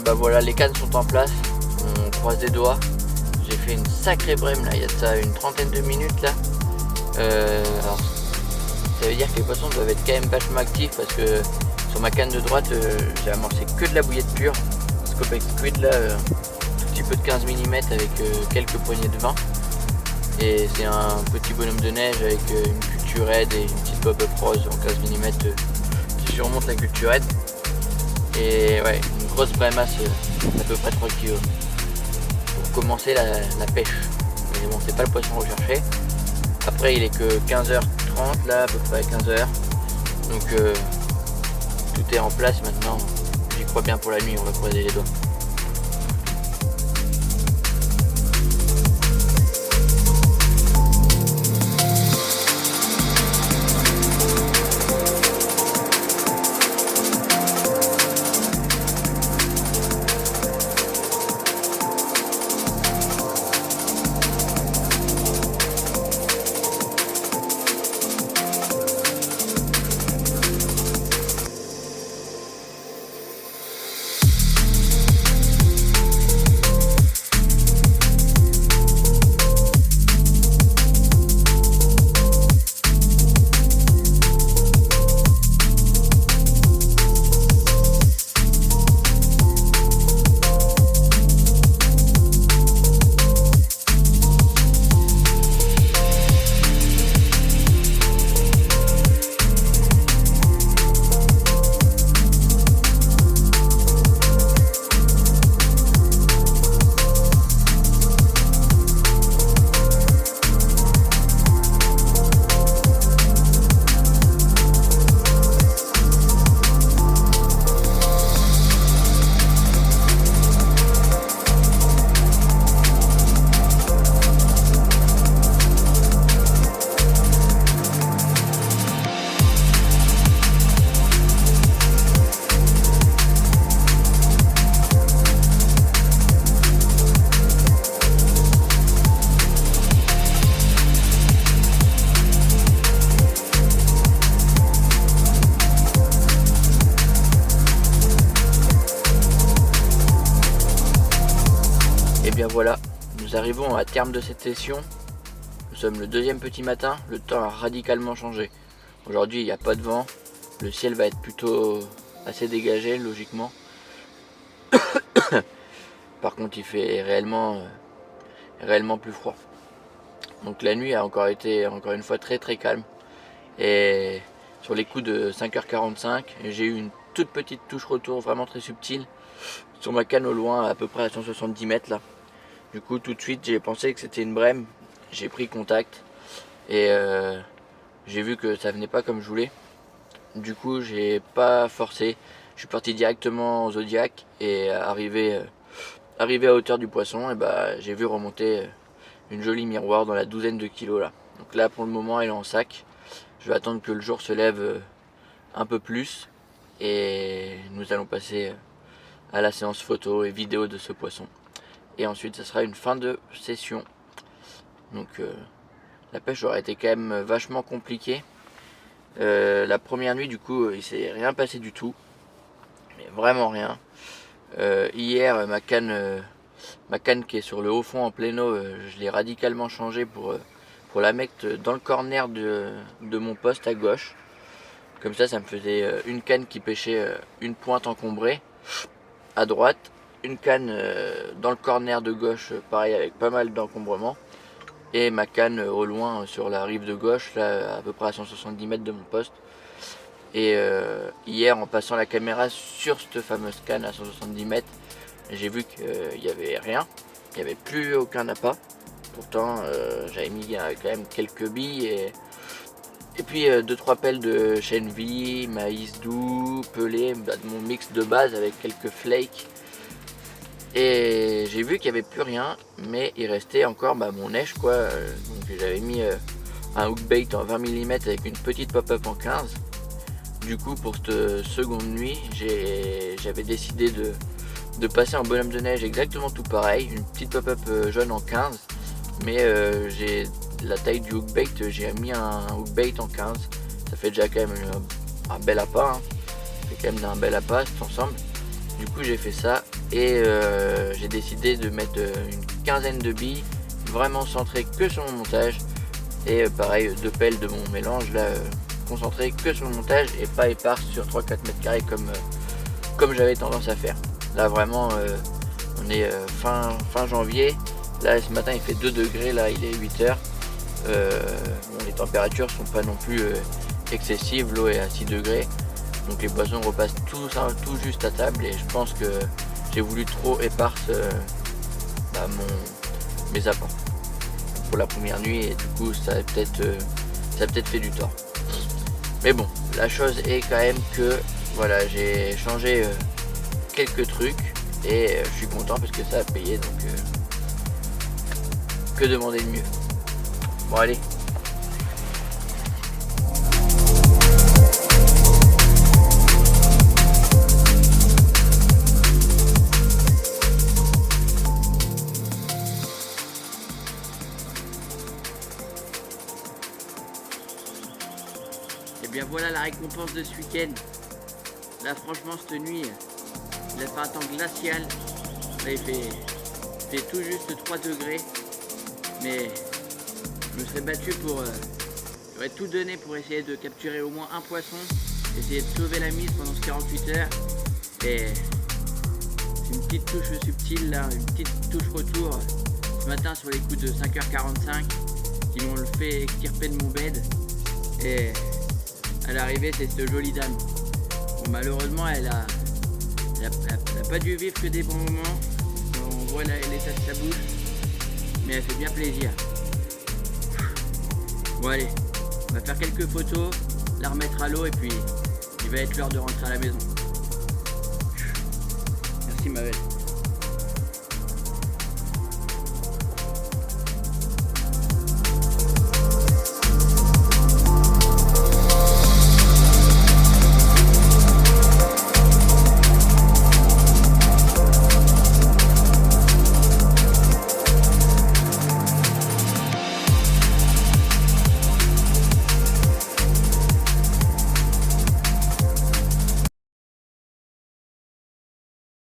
bah voilà, les cannes sont en place, on croise les doigts. J'ai fait une sacrée brème là, il y a de ça une trentaine de minutes là. Alors ça veut dire que les poissons doivent être quand même vachement actifs parce que sur ma canne de droite j'ai amorcé que de la bouillette pure. Scopex Squid là, tout petit peu de 15 mm avec quelques poignées de vin. Et c'est un petit bonhomme de neige avec une culturette et une petite pop-up rose en 15 mm qui surmonte la culturette. Et ouais, une grosse bremasse à peu près 3 kg pour commencer la pêche. Mais bon, c'est pas le poisson recherché. Après, il est que 15h30 là, à peu près 15h. Donc tout est en place maintenant. J'y crois bien pour la nuit, on va croiser les doigts. Et bien voilà, nous arrivons à terme de cette session. Nous sommes le deuxième petit matin, le temps a radicalement changé. Aujourd'hui il n'y a pas de vent, le ciel va être plutôt assez dégagé logiquement. Par contre il fait réellement plus froid. Donc la nuit a encore été une fois très calme. Et sur les coups de 5h45, j'ai eu une toute petite touche retour vraiment très subtile sur ma canne au loin, à peu près à 170 mètres là. Du coup tout de suite j'ai pensé que c'était une brème, j'ai pris contact et j'ai vu que ça venait pas comme je voulais. Du coup j'ai pas forcé, je suis parti directement au Zodiac et arrivé à hauteur du poisson, et bah j'ai vu remonter une jolie miroir dans la douzaine de kilos là. Donc là pour le moment elle est en sac, je vais attendre que le jour se lève un peu plus et nous allons passer à la séance photo et vidéo de ce poisson. Et ensuite ça sera une fin de session. Donc la pêche aurait été quand même vachement compliquée. La première nuit du coup il s'est rien passé du tout, mais vraiment rien. Hier ma canne qui est sur le haut fond en pléno, je l'ai radicalement changée pour la mettre dans le corner de mon poste à gauche. Comme ça me faisait une canne qui pêchait une pointe encombrée à droite, une canne dans le corner de gauche, pareil avec pas mal d'encombrement, et ma canne au loin sur la rive de gauche, là à peu près à 170 mètres de mon poste. Et hier en passant la caméra sur cette fameuse canne à 170 mètres, j'ai vu qu'il n'y avait rien, il n'y avait plus aucun appât. Pourtant j'avais mis quand même quelques billes et puis 2-3 pelles de chêne vie, maïs doux, pelé, mon mix de base avec quelques flakes. Et j'ai vu qu'il n'y avait plus rien, mais il restait encore mon neige quoi. Donc j'avais mis un hookbait en 20 mm avec une petite pop-up en 15. Du coup pour cette seconde nuit, j'avais décidé de passer en bonhomme de neige exactement tout pareil, une petite pop-up jaune en 15. Mais j'ai la taille du hookbait, j'ai mis un hookbait en 15. Ça fait déjà quand même un bel appât, hein. Ça fait quand même un bel appât cet ensemble. Du coup j'ai fait ça et j'ai décidé de mettre une quinzaine de billes vraiment centrées que sur mon montage. Et pareil, 2 pelles de mon mélange là, concentrées que sur le montage et pas éparses sur 3-4 mètres carrés comme j'avais tendance à faire. Là vraiment on est fin janvier. Là ce matin il fait 2 degrés, là il est 8h. Bon, les températures sont pas non plus excessives, l'eau est à 6 degrés. Donc les boissons repassent tout juste à table et je pense que j'ai voulu trop éparse mes apports pour la première nuit et du coup ça a peut-être fait du tort. Mais bon, la chose est quand même que voilà, j'ai changé quelques trucs et je suis content parce que ça a payé, donc que demander de mieux. Bon allez. Et bien voilà la récompense de ce week-end. Là franchement cette nuit, il a fait un temps glacial. Là il fait tout juste 3 degrés. Mais je me serais battu j'aurais tout donné pour essayer de capturer au moins un poisson. Essayer de sauver la mise pendant ce 48 heures. Et c'est une petite touche subtile là, une petite touche retour. Ce matin sur les coups de 5h45 qui m'ont fait extirper de mon bed. Et à l'arrivée c'est cette jolie dame. Bon, malheureusement elle a pas dû vivre que des bons moments. On voit l'état de sa bouche, mais elle fait bien plaisir. Bon allez, on va faire quelques photos, la remettre à l'eau et puis il va être l'heure de rentrer à la maison. Merci ma belle.